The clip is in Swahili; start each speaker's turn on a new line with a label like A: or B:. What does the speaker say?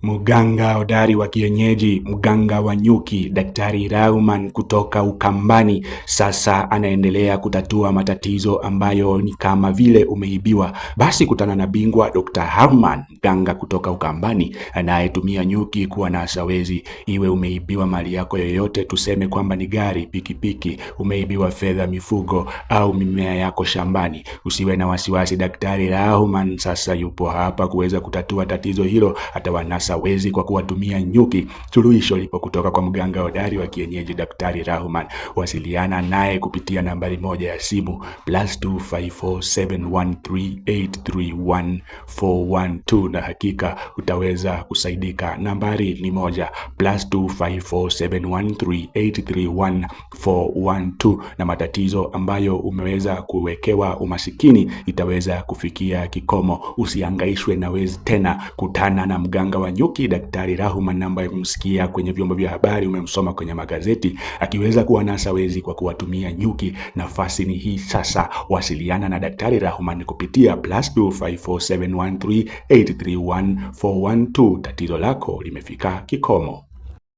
A: Mganga hodari wa kienyeji, mganga wa nyuki, Daktari Rauman kutoka Ukambani sasa anaendelea kutatua matatizo ambayo ni kama vile umeibiwa. Basi kutana na bingwa Dr. Rauman, mganga kutoka Ukambani anayetumia nyuki kuwanasa wezi. Iwe umeibiwa mali yako yoyote, tuseme kwamba ni gari, pikipiki, umeibiwa fedha, mifugo au mimea yako shambani, usiwe na wasiwasi. Daktari Rauman sasa yupo hapa kuweza kutatua tatizo hilo. Atawanasa wezi kwa kuwatumia nyuki. Suluhisho lipo kutoka kwa mganga hodari wa kienyeji Daktari Rauman. Wasiliana naye kupitia nambari moja ya simu +254713831412 na hakika utaweza kusaidika. Nambari ni moja, +254713831412, na matatizo ambayo umeweza kuwekewa umasikini itaweza kufikia kikomo. Usihangaishwe na wezi tena. Kutana na mganga wa nyuki Daktari Rauman ambaye umemsikia kwenye vyombo vya habari, umemsoma kwenye magazeti akiweza kuwanasa wezi kwa kuwatumia nyuki. Nafasi ni hii sasa. Wasiliana na Daktari Rauman kupitia +254713831412. Tatizo lako limefika kikomo.